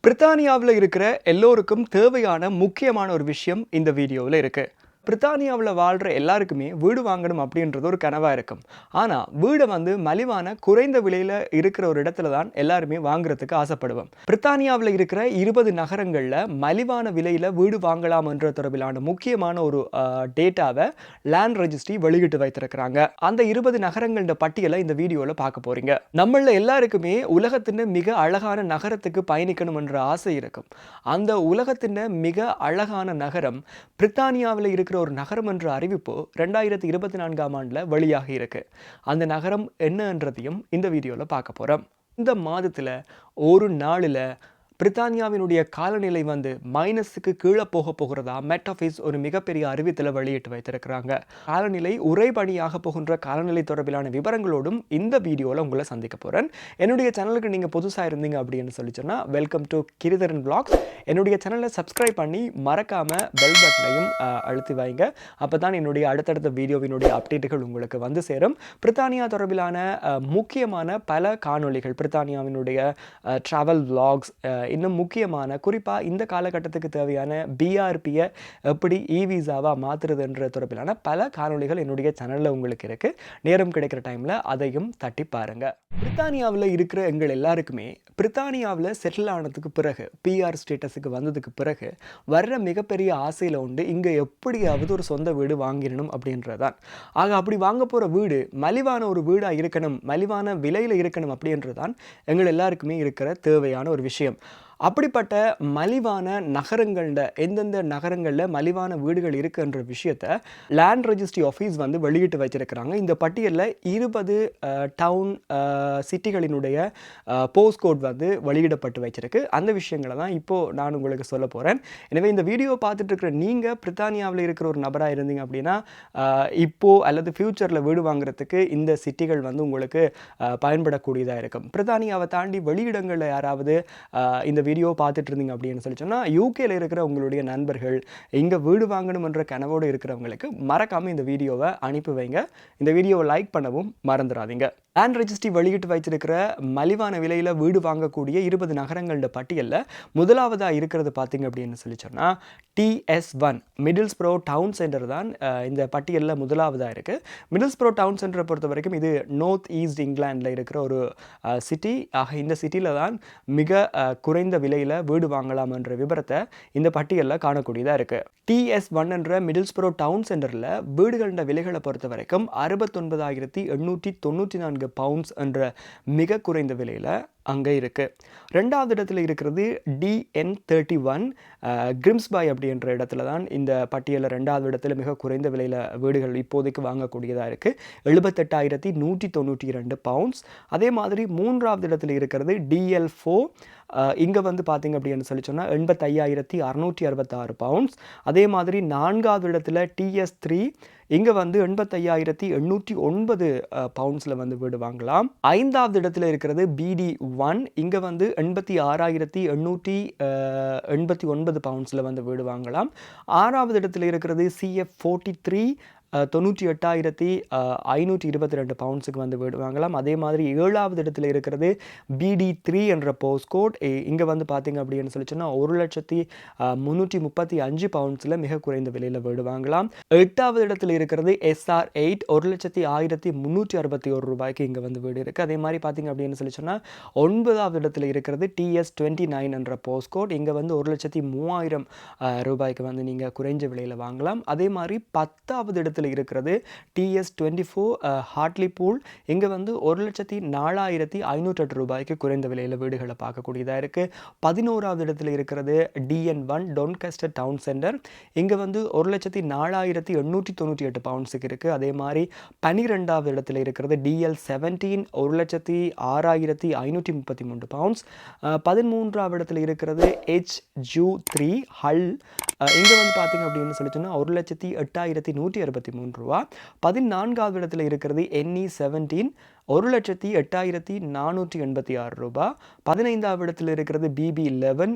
பிரித்தானியாவில் இருக்கிற எல்லோருக்கும் தேவையான முக்கியமான ஒரு விஷயம் இந்த வீடியோவில் இருக்கு. பிரித்தானியாவில் வாழ்கிற எல்லாருக்குமே வீடு வாங்கணும் அப்படின்றது ஒரு கனவாக இருக்கும். ஆனால் வீடை மலிவான குறைந்த விலையில் இருக்கிற ஒரு இடத்துல தான் எல்லாருமே வாங்குறதுக்கு ஆசைப்படுவோம். பிரித்தானியாவில் இருக்கிற 20 நகரங்களில் மலிவான விலையில் வீடு வாங்கலாம் என்ற தொடர்பிலான முக்கியமான ஒரு டேட்டாவை லேண்ட் ரெஜிஸ்ட்ரி வெளியிட்டு வைத்திருக்கிறாங்க. அந்த 20 நகரங்களோட பட்டியலை இந்த வீடியோவில் பார்க்க போறீங்க. நம்மள எல்லாருக்குமே உலகத்தின் மிக அழகான நகரத்துக்கு பயணிக்கணும் என்ற ஆசை இருக்கும். அந்த உலகத்தின் மிக அழகான நகரம் பிரித்தானியாவில் இருக்கிற ஒரு நகரம் என்ற அறிவிப்பு 2024ஆம் ஆண்டுல வெளியாகி இருக்கு. அந்த நகரம் என்னன்றதையும் இந்த வீடியோல பார்க்க போறோம். இந்த மாதத்துல ஒரு நாளில் பிரித்தானியாவினுடைய காலநிலை மைனஸுக்கு கீழே போகிறதா மெட் ஆஃபீஸ் ஒரு மிகப்பெரிய அறிவித்தலை வெளியிட்டு வைத்திருக்கிறாங்க. காலநிலை உறைபனியாக போகின்ற காலநிலை தொடர்பிலான விவரங்களோடும் இந்த வீடியோவில் உங்களை சந்திக்க போகிறேன். என்னுடைய சேனலுக்கு நீங்கள் புதுசாக இருந்தீங்க அப்படின்னு சொல்லி சொன்னால் வெல்கம் டு கிரிதரன் வ்ளாக்ஸ். என்னுடைய சேனலை சப்ஸ்கிரைப் பண்ணி மறக்காமல் பெல் பட்டனையும் அழுத்தி வைங்க. அப்போ தான் என்னுடைய அடுத்தடுத்த வீடியோவினுடைய அப்டேட்டுகள் உங்களுக்கு சேரும். பிரித்தானியா தொடர்பிலான முக்கியமான பல காணொளிகள், பிரித்தானியாவினுடைய ட்ராவல் வ்ளாக்ஸ், இன்னும் முக்கியமான குறிப்பாக இந்த காலகட்டத்துக்கு தேவையான பிஆர்பியை எப்படி இவிசாவாக மாற்றுறதுன்ற தொடர்பிலான பல காணொளிகள் என்னுடைய சேனலில் உங்களுக்கு இருக்குது. நேரம் கிடைக்கிற டைமில் அதையும் தட்டி பாருங்கள். பிரித்தானியாவில் இருக்கிற எங்கள் எல்லாருக்குமே பிரித்தானியாவில் செட்டில் ஆனதுக்கு பிறகு, பிஆர் ஸ்டேட்டஸுக்கு வந்ததுக்கு பிறகு வர்ற மிகப்பெரிய ஆசையில் உண்டு இங்கே எப்படியாவது ஒரு சொந்த வீடு வாங்கிடணும் அப்படின்றதான். ஆக அப்படி வாங்க போகிற வீடு மலிவான ஒரு வீடாக இருக்கணும், மலிவான விலையில் இருக்கணும் அப்படின்றதான் எங்கள் எல்லாருக்குமே இருக்கிற தேவையான ஒரு விஷயம். அப்படிப்பட்ட மலிவான நகரங்களில் எந்தெந்த நகரங்களில் மலிவான வீடுகள் இருக்குன்ற விஷயத்தை லேண்ட் ரெஜிஸ்ட்ரி ஆஃபீஸ் வெளியிட்டு வச்சிருக்கிறாங்க. இந்த பட்டியலில் 20 டவுன் சிட்டிகளினுடைய போஸ்ட் கோட் வெளியிடப்பட்டு வச்சிருக்கு. அந்த விஷயங்களை தான் இப்போது நான் உங்களுக்கு சொல்ல போகிறேன். எனவே இந்த வீடியோ பார்த்துட்டு இருக்கிற நீங்கள் பிரித்தானியாவில் இருக்கிற ஒரு நபராக இருந்தீங்க அப்படின்னா இப்போது அல்லது ஃப்யூச்சரில் வீடு வாங்குறதுக்கு இந்த சிட்டிகள் உங்களுக்கு பயன்படக்கூடியதாக இருக்கும். பிரித்தானியாவை தாண்டி வெளியிடங்களில் யாராவது இந்த வீடியோ பார்த்துட்டு இருந்தீங்க அப்படின்னு சொல்லி சொன்னால் யூகேல இருக்கிற உங்களுடைய நண்பர்கள், இங்கே வீடு வாங்கணும்ன்ற கனவோடு இருக்கிறவங்களுக்கு மறக்காமல் இந்த வீடியோவை அனுப்பி வைங்க. இந்த வீடியோவை லைக் பண்ணவும் மறந்துடாதீங்க. லேண்ட் ரெஜிஸ்ட்ரி வெளியிட்டு வைத்திருக்கிற மலிவான விலையில் வீடு வாங்கக்கூடிய 20 நகரங்களோட பட்டியலில் முதலாவதாக இருக்கிறது பார்த்தீங்க அப்படின்னு சொல்லி சொன்னால் TS1 மிடில்ஸ்ப்ரோ டவுன் சென்டர் தான் இந்த பட்டியலில் முதலாவதாக இருக்குது. மிடில்ஸ்ப்ரோ டவுன் சென்டரை பொறுத்த வரைக்கும் இது நார்த் ஈஸ்ட் இங்கிலாண்டில் இருக்கிற ஒரு சிட்டி. ஆக இந்த சிட்டியில் தான் மிக குறைந்த விலையில் வீடு வாங்கலாம் என்ற விபரத்தை இந்த பட்டியலில் காணக்கூடியதாக இருக்குது. TS1 என்ற மிடில்ஸ்ப்ரோ டவுன் சென்டரில் வீடுகளோட விலைகளை பொறுத்த வரைக்கும் 69,894 பவுண்ட்ஸ் என்ற மிக குறைந்த விலையில் அங்கே இருக்குது. ரெண்டாவது இடத்துல இருக்கிறது DN31 கிரிம்ஸ்பாய் அப்படின்ற இடத்துல தான் இந்த பட்டியலில் ரெண்டாவது இடத்துல மிக குறைந்த விலையில் வீடுகள் இப்போதைக்கு வாங்கக்கூடியதாக இருக்குது. 78,192 பவுண்ட்ஸ். அதே மாதிரி மூன்றாவது இடத்துல இருக்கிறது DL4. இங்கே பார்த்தீங்க அப்படின்னு சொல்லி சொன்னால் 85,666 பவுண்ட்ஸ். அதே மாதிரி நான்காவது இடத்துல TS3. இங்கே 85,809 பவுண்ட்ஸில் வீடு வாங்கலாம். ஐந்தாவது இடத்துல இருக்கிறது BD1. இங்கே 86,889 பவுண்ட்ஸில் வீடு வாங்கலாம். ஆறாவது இடத்துல இருக்கிறது CF43. 98,522 பவுண்ட்ஸுக்கு வீடு வாங்கலாம். அதே மாதிரி ஏழாவது இடத்துல இருக்கிறது BD3 என்ற போஸ்ட் கோட். இங்கே பார்த்தீங்க அப்படின்னு சொல்லி சொன்னால் 1,335 பவுண்ட்ஸில் மிக குறைந்த விலையில் வீடு வாங்கலாம். எட்டாவது இடத்துல இருக்கிறது SR8 1,01,361 ரூபாய்க்கு இங்கே வீடு இருக்குது. அதே மாதிரி பார்த்தீங்க அப்படின்னு சொல்லி சொன்னால் ஒன்பதாவது இடத்துல இருக்கிறது TS29 என்ற போஸ்ட் கோட். இங்கே 1,03,000 ரூபாய்க்கு நீங்கள் குறைஞ்ச விலையில் வாங்கலாம். அதே மாதிரி 10வது இடத்துல இருக்கிறது TS24 ஹார்ட்லி பூல். இங்கே 1,04,508 ரூபாய்க்கு குறைந்த விலையில் வீடுகளை பார்க்கக்கூடியதாக இருக்குது. 11வது இடத்துல இருக்கிறது DN1 டொன்கஸ்டர் டவுன் சென்டர். இங்கே 1,04,898 பவுண்ட்ஸுக்கு இருக்குது. அதே மாதிரி 12வது இடத்துல இருக்கிறது DL17 1,06,533 பவுண்ட்ஸ். 13வது இடத்துல இருக்கிறது HU3 ஹல். இங்கே பார்த்தீங்க அப்படின்னு சொல்லி சொன்னால் 1,08,163 ரூபா. 14வது இடத்துல இருக்கிறது NE17 1,08,486 ரூபாய். 15வது இடத்துல இருக்கிறது BB11.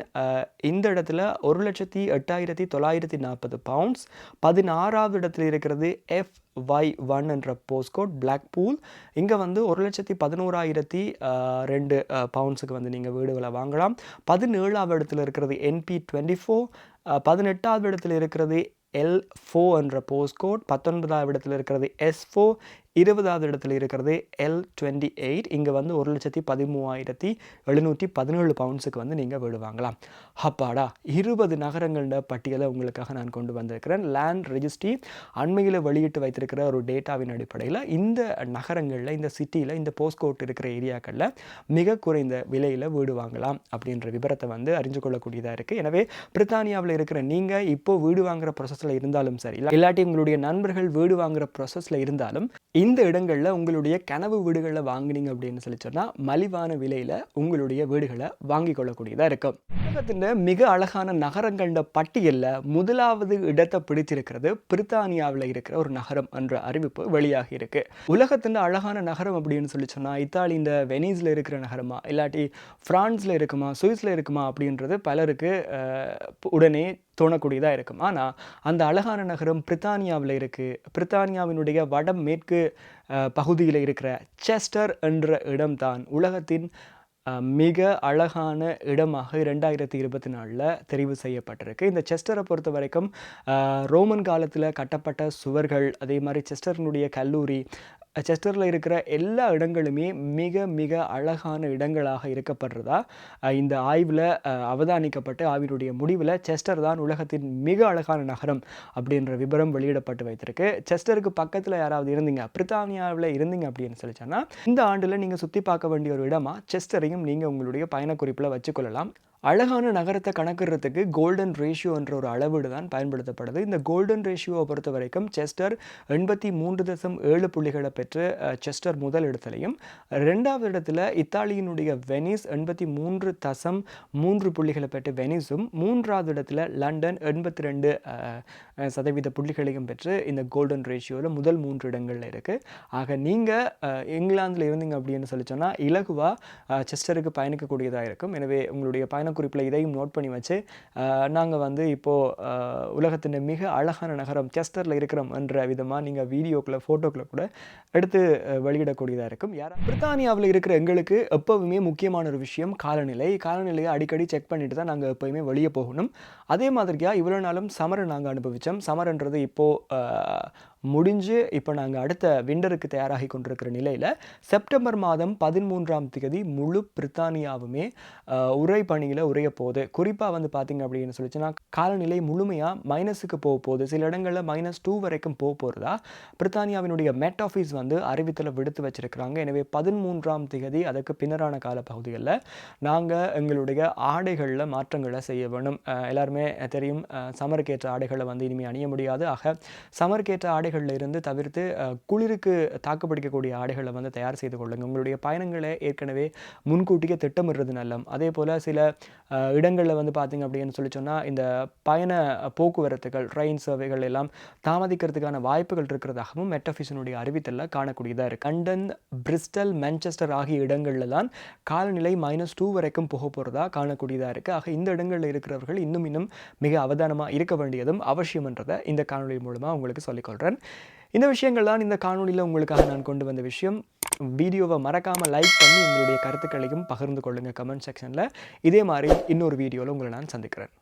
இந்த இடத்துல 1,08,940 பவுண்ட்ஸ். 16வது இடத்துல இருக்கிறது FY1 என்ற போஸ்ட்கோட் பிளாக்பூல். இங்கே வந்து 1,11,002 பவுண்ட்ஸுக்கு வந்து நீங்கள் வீடுகளை வாங்கலாம். 17வது இடத்துல இருக்கிறது NP24. 18வது இடத்துல இருக்கிறது L4 என்ற போஸ்ட்கோட். 19வது இடத்துல இருக்கிறது S4. 20வது இடத்துல இருக்கிறது L28. இங்கே வந்து 1,13,717 பவுண்ட்ஸுக்கு வந்து நீங்கள் வீடு வாங்கலாம். அப்பாடா, 20 நகரங்களோட பட்டியலை உங்களுக்காக நான் கொண்டு வந்திருக்கிறேன். லேண்ட் ரெஜிஸ்ட்ரி அண்மையில் வெளியிட்டு வைத்திருக்கிற ஒரு டேட்டாவின் அடிப்படையில் இந்த நகரங்களில், இந்த சிட்டியில், இந்த போஸ்ட்கோட் இருக்கிற ஏரியாக்களில் மிக குறைந்த விலையில் வீடு வாங்கலாம் அப்படின்ற விபரத்தை வந்து அறிஞ்சு கொள்ளக்கூடியதாக இருக்குது. எனவே பிரித்தானியாவில் இருக்கிற நீங்கள் இப்போ வீடு வாங்குகிற ப்ராசஸில் இருந்தாலும் சரி, இல்லாட்டி உங்களுடைய நண்பர்கள் வீடு வாங்குகிற ப்ராசஸில் இருந்தாலும் இந்த இடங்களில் உங்களுடைய கனவு வீடுகளில் வாங்கினீங்க அப்படின்னு சொல்லி சொன்னால் மலிவான விலையில் உங்களுடைய வீடுகளை வாங்கி கொள்ளக்கூடியதாக இருக்கும். உலகத்தின் மிக அழகான நகரங்களோட பட்டியலில் முதலாவது இடத்தை பிடித்திருக்கிறது பிரித்தானியாவில் இருக்கிற ஒரு நகரம் என்ற அறிவிப்பு வெளியாகி இருக்கு. உலகத்தின் அழகான நகரம் அப்படின்னு சொல்லி சொன்னால் இத்தாலியின் வெனிஸில் இருக்கிற நகரமா, இல்லாட்டி ஃப்ரான்ஸில் இருக்குமா, சுவிஸில் இருக்குமா அப்படின்றது பலருக்கு உடனே தோணக்கூடியதாக இருக்கும். ஆனால் அந்த அழகான நகரம் பிரித்தானியாவில் இருக்குது. பிரித்தானியாவினுடைய வடமேற்கு பகுதியில் இருக்கிற செஸ்டர் என்ற இடம்தான் உலகத்தின் மிக அழகான இடமாக 2024 தெரிவு செய்யப்பட்டிருக்கு. இந்த செஸ்டரை பொறுத்த வரைக்கும் ரோமன் காலத்தில் கட்டப்பட்ட சுவர்கள், அதே மாதிரி செஸ்டர்னுடைய கல்லூரி, செஸ்டரில் இருக்கிற எல்லா இடங்களுமே மிக மிக அழகான இடங்களாக இருக்கப்படுறதா இந்த ஆய்வில் அவதானிக்கப்பட்டு ஆய்வினுடைய முடிவில் செஸ்டர் தான் உலகத்தின் மிக அழகான நகரம் அப்படின்ற விபரம் வெளியிடப்பட்டு வைத்திருக்கு. செஸ்டருக்கு பக்கத்தில் யாராவது இருந்தீங்க, பிரித்தானியாவில் இருந்தீங்க அப்படின்னு சொல்லிச்சோன்னா இந்த ஆண்டில் நீங்கள் சுற்றி பார்க்க வேண்டிய ஒரு இடமா செஸ்டரையும் நீங்கள் உங்களுடைய பயணக்குறிப்பில் வச்சுக்கொள்ளலாம். அழகான நகரத்தை கணக்கிடுறதுக்கு கோல்டன் ரேஷியோ என்ற ஒரு அளவீடு தான் பயன்படுத்தப்படுது. இந்த கோல்டன் ரேஷியோவை பொறுத்த வரைக்கும் செஸ்டர் 83.7 புள்ளிகளை பெற்று செஸ்டர் முதல் இடத்துலையும், 2வது இடத்துல இத்தாலியினுடைய வெனிஸ் 83.3 புள்ளிகளை பெற்று வெனிஸும், 3வது இடத்துல லண்டன் 82% புள்ளிகளையும் பெற்று இந்த கோல்டன் ரேஷியோவில் முதல் 3 இடங்களில் இருக்குது. ஆக நீங்கள் இங்கிலாந்தில் இருந்தீங்க அப்படின்னு சொல்லி சொன்னால் இலகுவாக செஸ்டருக்கு பயணிக்கக்கூடியதாக இருக்கும். எனவே உங்களுடைய குறிப்பில் இதையும் நோட் பண்ணி வச்சு நாங்கள் வந்து இப்போது உலகத்தின் மிக அழகான நகரம் செஸ்டரில் இருக்கிறோம் என்ற விதமாக நீங்கள் வீடியோக்களை, ஃபோட்டோக்களை கூட எடுத்து வெளியிடக்கூடியதாக இருக்கும். பிரித்தானியாவில் இருக்கிற எங்களுக்கு எப்போவுமே முக்கியமான ஒரு விஷயம் காலநிலையை அடிக்கடி செக் பண்ணிட்டு தான் நாங்கள் எப்போயுமே வெளியே போகணும். அதே மாதிரியாக இவ்வளோ நாளும் சம்மரை நாங்கள் அனுபவித்தோம். சம்மர்ன்றது இப்போது முடிஞ்சு இப்போ நாங்கள் அடுத்த விண்டருக்கு தயாராகி கொண்டிருக்கிற நிலையில் செப்டம்பர் மாதம் 13ஆம் தேதி முழு பிரித்தானியாவுமே உரை பணியில் உரைய போகுது. குறிப்பாக வந்து பார்த்திங்க அப்படின்னு சொல்லிச்சுன்னா காலநிலை முழுமையாக மைனஸுக்கு போக போகுது. சில இடங்களில் -2 வரைக்கும் போகிறதா பிரித்தானியாவினுடைய மெட் ஆஃபீஸ் வந்து அறிவித்தலை விடுத்து வச்சிருக்கிறாங்க. எனவே 13ஆம் தேதி அதுக்கு பின்னரான கால பகுதிகளில் நாங்கள் எங்களுடைய ஆடைகளில் மாற்றங்களை செய்ய வேணும். எல்லாருமே தெரியும், சமருக்கேற்ற ஆடைகளை வந்து இனிமேல் அணிய முடியாது. ஆக சமருக்கேற்ற ஆடைகளில் இருந்து தவிர்த்து குளிருக்கு தாக்குப்பிடிக்கக்கூடிய ஆடைகளை வந்து தயார் செய்து கொள்ளுங்கள். உங்களுடைய பயணங்களை ஏற்கனவே முன்கூட்டியே திட்டமிடுறது நல்லம். அதே போல் சில இடங்களில் வந்து பார்த்திங்க அப்படின்னு சொல்லி சொன்னால் இந்த பயண போக்குவரத்துகள், ட்ரெயின் சேவைகள் எல்லாம் தாமதிக்கிறதுக்கான வாய்ப்புகள் இருக்கிறதாகவும் மெட்டஃபிஷனுடைய அறிவித்தலில் காணக்கூடியதாக இருக்குது. லண்டன், பிரிஸ்டல், மான்செஸ்டர் ஆகிய இடங்களில் தான் காலநிலை -2 வரைக்கும் போக போகிறதா காணக்கூடியதாக இருக்குது. ஆக இந்த இடங்களில் இருக்கிறவர்கள் இன்னும் மிக அவதானமாக இருக்க வேண்டியதும் அவசியம்ன்றதை இந்த காணொலி மூலமாக உங்களுக்கு சொல்லிக்கொள்கிறேன். இந்த விஷயங்கள் தான் இந்த காணொலியில் உங்களுக்காக நான் கொண்டு வந்த விஷயம். வீடியோவை மறக்காமல் லைக் பண்ணி உங்களுடைய கருத்துக்களையும் பகிர்ந்து கொள்ளுங்கள் கமெண்ட் செக்ஷனில். இதே மாதிரி இன்னொரு வீடியோவில் உங்களை நான் சந்திக்கிறேன்.